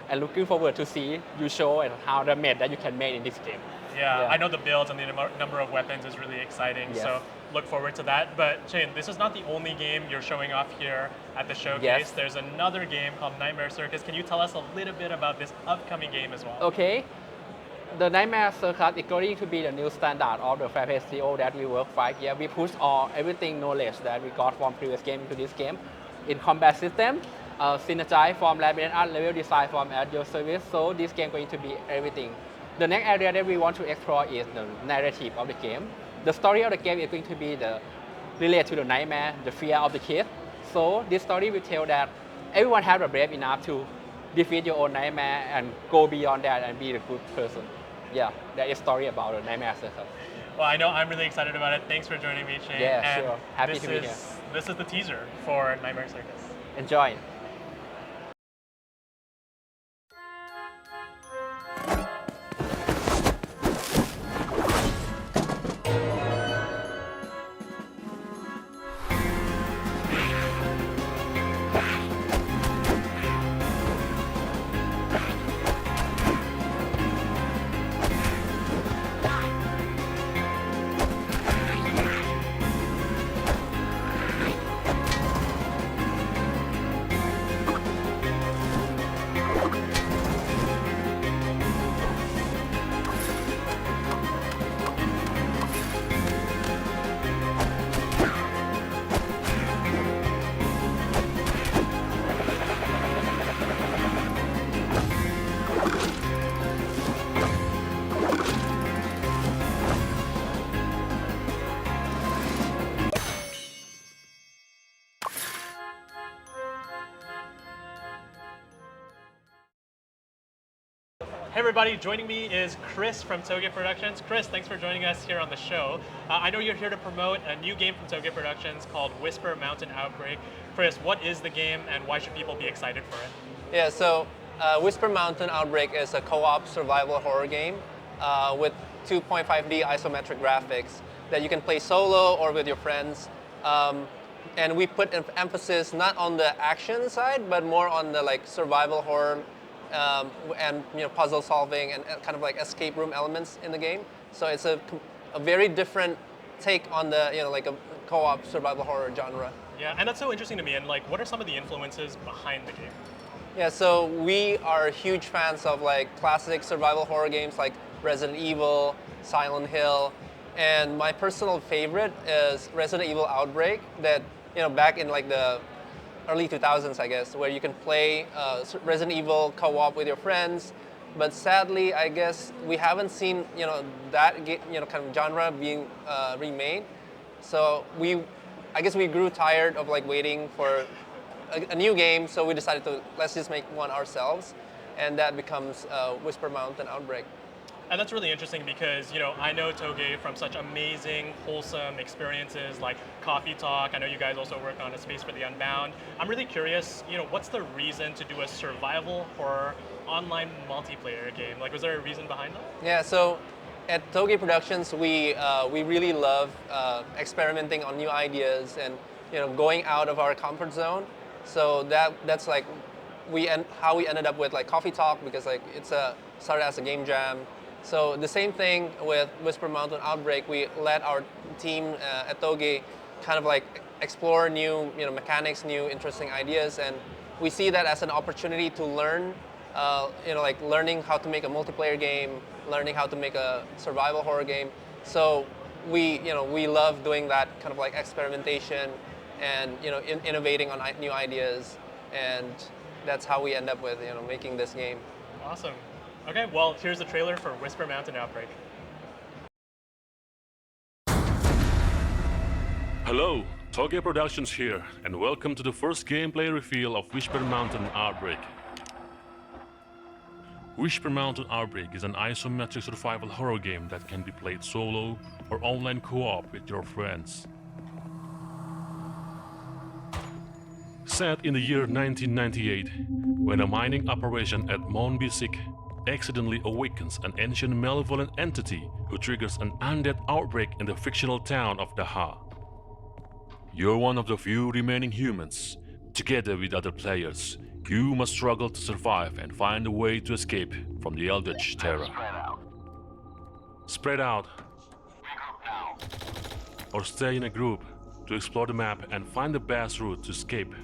And looking forward to see you show and how the made that you can make in this game. Yeah, I know the builds and the number of weapons is really exciting, so look forward to that. But Shane, this is not the only game you're showing off here at the showcase. Yes. There's another game called Nightmare Circus. Can you tell us a little bit about this upcoming game as well? Okay. The Nightmare Circus is going to be the new standard of the Fair Play Studio that we work 5 years. We push everything knowledge that we got from previous game into this game. In combat system, synergize from Land Beneath Us, level design from at your service. So this game is going to be everything. The next area that we want to explore is the narrative of the game. The story of the game is going to be related to the nightmare, the fear of the kid. So this story will tell that everyone has the brave enough to defeat your own nightmare and go beyond that and be a good person. Yeah, that is a story about the Nightmare Circus. Well, I know I'm really excited about it. Thanks for joining me, Shane. Yeah, and sure. Happy to be here. This is the teaser for Nightmare Circus. Enjoy. Hey everybody, joining me is Chris from Toge Productions. Chris, thanks for joining us here on the show. I know you're here to promote a new game from Toge Productions called Whisper Mountain Outbreak. Chris, what is the game and why should people be excited for it? Yeah, so Whisper Mountain Outbreak is a co-op survival horror game with 2.5D isometric graphics that you can play solo or with your friends. And we put an emphasis not on the action side, but more on the survival horror and puzzle solving and kind of like escape room elements in the game. So it's a very different take on the like a co-op survival horror genre. Yeah, and that's so interesting to me. And what are some of the influences behind the game? Yeah, so we are huge fans of classic survival horror games like Resident Evil, Silent Hill, and my personal favorite is Resident Evil Outbreak. That back in the early 2000s, I guess, where you can play Resident Evil co-op with your friends. But sadly, I guess we haven't seen that kind of genre being remade. So I guess we grew tired of waiting for a new game, so we decided to let's just make one ourselves, and that becomes Whisper Mountain Outbreak. And that's really interesting because, I know Toge from such amazing, wholesome experiences like Coffee Talk. I know you guys also work on A Space for the Unbound. I'm really curious, what's the reason to do a survival horror online multiplayer game? Like, was there a reason behind that? Yeah, so at Toge Productions, we really love experimenting on new ideas and going out of our comfort zone. So that's like how we ended up with like Coffee Talk, because like started as a game jam. So the same thing with Whisper Mountain Outbreak. We let our team at Toge kind of like explore new mechanics, new interesting ideas, and we see that as an opportunity to learn, like learning how to make a multiplayer game, learning how to make a survival horror game. So we love doing that kind of like experimentation and innovating on new ideas, and that's how we end up with making this game. Awesome. Okay, well, here's the trailer for Whisper Mountain Outbreak. Hello, Toge Productions here, and welcome to the first gameplay reveal of Whisper Mountain Outbreak. Whisper Mountain Outbreak is an isometric survival horror game that can be played solo or online co-op with your friends. Set in the year 1998, when a mining operation at Mount Bisik accidentally awakens an ancient malevolent entity who triggers an undead outbreak in the fictional town of Daha. You're one of the few remaining humans. Together with other players, you must struggle to survive and find a way to escape from the eldritch terror. Spread out. Or stay in a group to explore the map and find the best route to escape.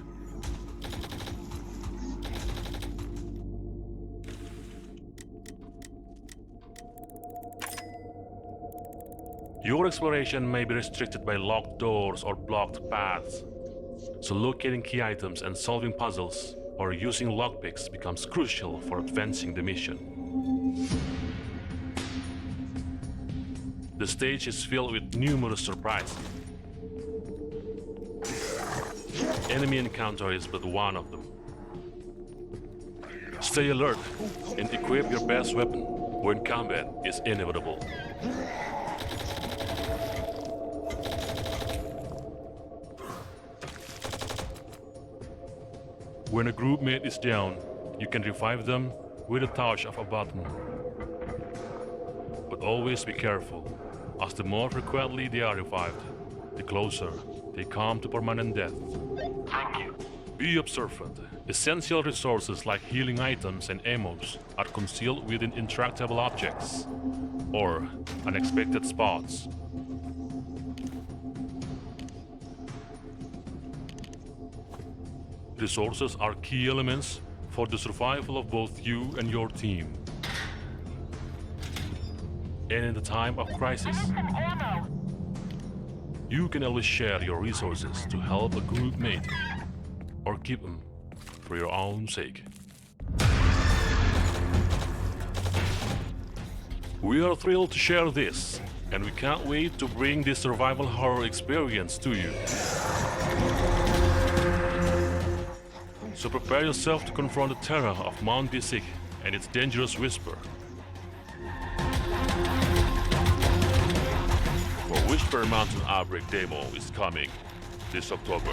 Your exploration may be restricted by locked doors or blocked paths, so locating key items and solving puzzles or using lockpicks becomes crucial for advancing the mission. The stage is filled with numerous surprises. Enemy encounter is but one of them. Stay alert and equip your best weapon when combat is inevitable. When a group mate is down, you can revive them with a touch of a button. But always be careful, as the more frequently they are revived, the closer they come to permanent death. Thank you. Be observant. Essential resources like healing items and ammos are concealed within intractable objects or unexpected spots. Resources are key elements for the survival of both you and your team. And in the time of crisis, you can always share your resources to help a group mate or keep them for your own sake. We are thrilled to share this, and we can't wait to bring this survival horror experience to you. So prepare yourself to confront the terror of Mount Bisik and its dangerous whisper. For Whisper Mountain Outbreak demo is coming this October.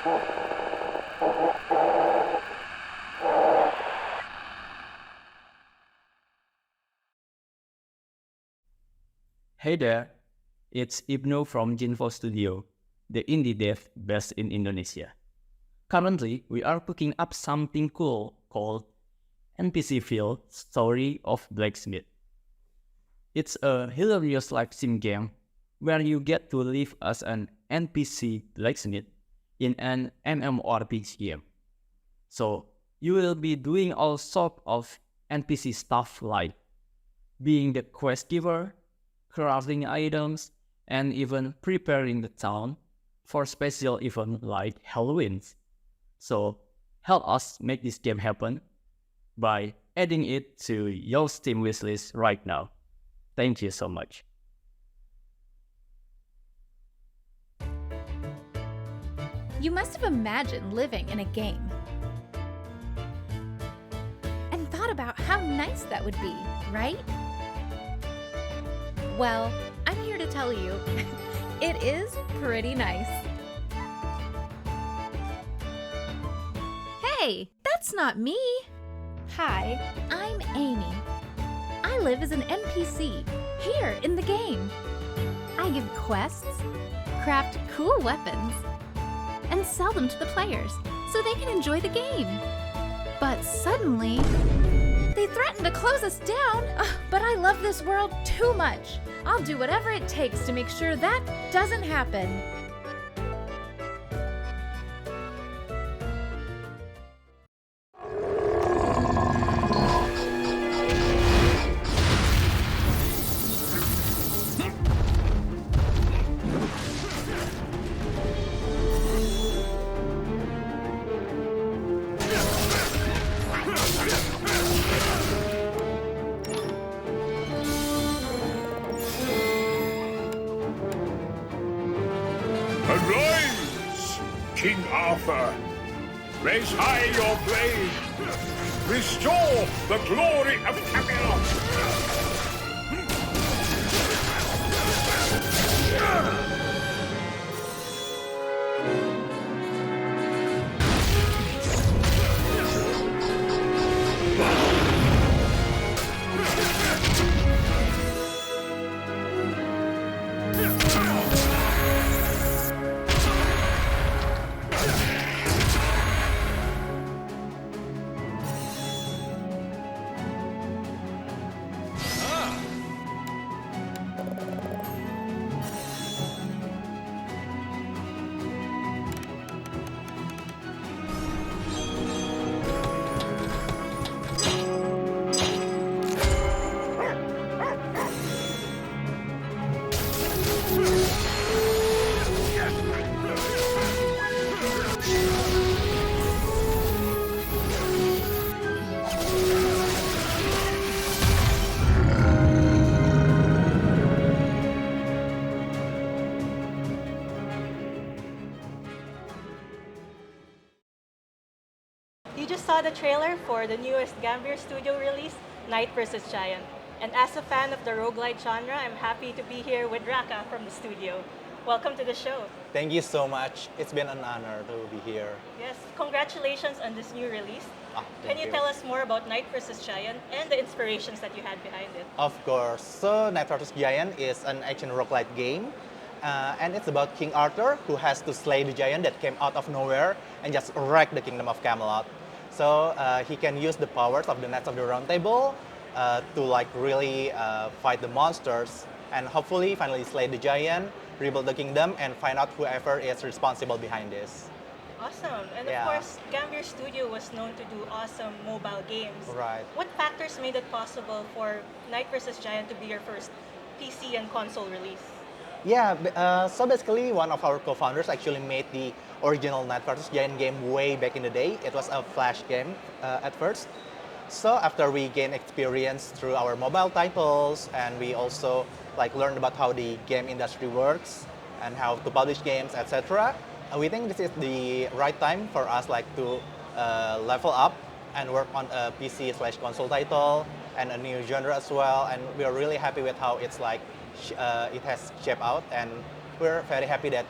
Hey there, it's Ibnu from Jinfo Studio, the indie dev based in Indonesia. Currently, we are cooking up something cool called NPC-filled Story of Blacksmith. It's a hilarious live sim game where you get to live as an NPC blacksmith in an MMORPG game. So, you will be doing all sorts of NPC stuff like being the quest giver, crafting items, and even preparing the town for special events like Halloween. So help us make this game happen by adding it to your Steam wishlist right now. Thank you so much. You must have imagined living in a game and thought about how nice that would be, right? Well, I'm here to tell you, it is pretty nice. Hey, that's not me. Hi, I'm Amy. I live as an NPC here in the game. I give quests, craft cool weapons, and sell them to the players so they can enjoy the game. But suddenly, they threaten to close us down, but I love this world too much. I'll do whatever it takes to make sure that doesn't happen. Arise, King Arthur! Raise high your blade! Restore the glory of Camelot! You just saw the trailer for the newest Gambier Studio release, Knight vs. Giant. And as a fan of the roguelite genre, I'm happy to be here with Raka from the studio. Welcome to the show. Thank you so much. It's been an honor to be here. Yes, congratulations on this new release. Can thank you tell us more about Knight vs. Giant and the inspirations that you had behind it? Of course. So Knight vs. Giant is an action roguelite game. And it's about King Arthur, who has to slay the giant that came out of nowhere and just wreck the kingdom of Camelot. So he can use the powers of the Knights of the Round Table to like really fight the monsters and hopefully finally slay the giant, rebuild the kingdom, and find out whoever is responsible behind this. Awesome. And Yeah. of course, Gambier Studio was known to do awesome mobile games. Right. What factors made it possible for Knight vs. Giant to be your first PC and console release? Yeah, so basically one of our co-founders actually made the original Knight vs. Giant game way back in the day. It was a flash game at first. So after we gained experience through our mobile titles, and we also like learned about how the game industry works and how to publish games, etc. We think this is the right time for us like to level up and work on a PC/console title and a new genre as well. And we are really happy with how it's like it has shaped out, and we're very happy that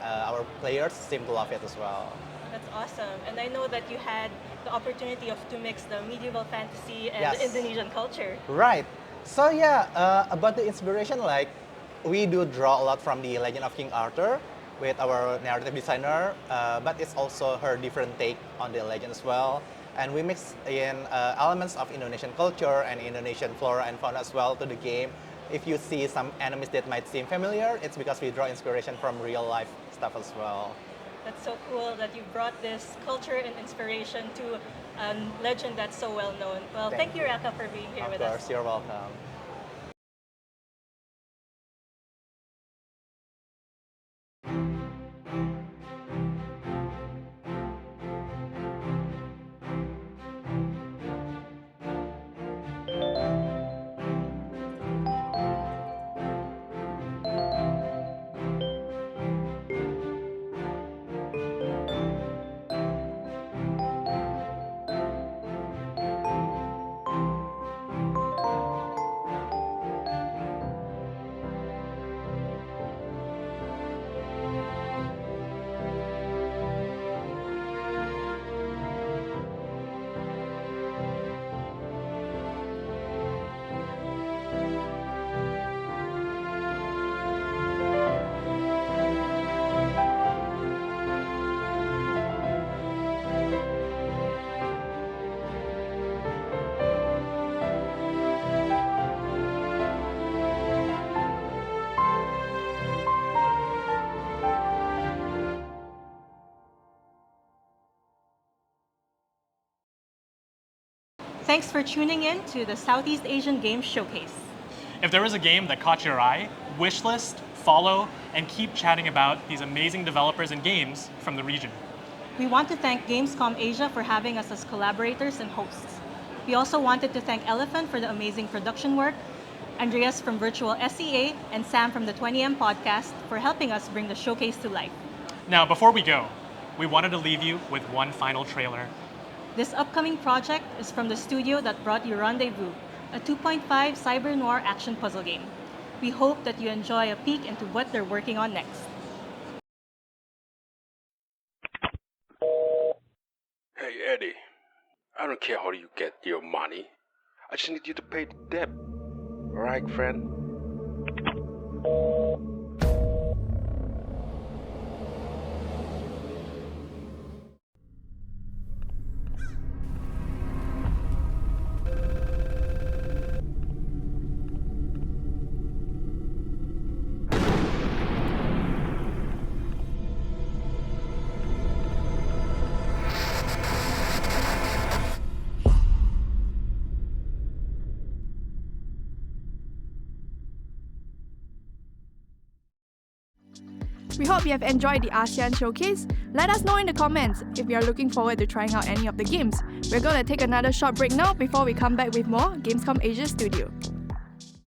our players seem to love it as well. That's awesome. And I know that you had the opportunity to mix the medieval fantasy and Yes. the Indonesian culture. Right. So yeah, about the inspiration, like we do draw a lot from the Legend of King Arthur with our narrative designer, but it's also her different take on the legend as well. And we mix in elements of Indonesian culture and Indonesian flora and fauna as well to the game. If you see some enemies that might seem familiar, it's because we draw inspiration from real life stuff as well. That's so cool that you brought this culture and inspiration to a legend that's so well known. Well, thank you, Raka, for being here with us. Of course, you're welcome. Thanks for tuning in to the Southeast Asian Games Showcase. If there was a game that caught your eye, wishlist, follow, and keep chatting about these amazing developers and games from the region. We want to thank Gamescom Asia for having us as collaborators and hosts. We also wanted to thank Elephant for the amazing production work, Andreas from Virtual SEA, and Sam from the 20M podcast for helping us bring the showcase to life. Now, before we go, we wanted to leave you with one final trailer. This upcoming project is from the studio that brought you Rendezvous, a 2.5 cyber noir action puzzle game. We hope that you enjoy a peek into what they're working on next. Hey Eddie, I don't care how you get your money. I just need you to pay the debt. Alright, friend? We hope you have enjoyed the ASEAN Showcase. Let us know in the comments if you are looking forward to trying out any of the games. We're going to take another short break now before we come back with more Gamescom Asia Studio.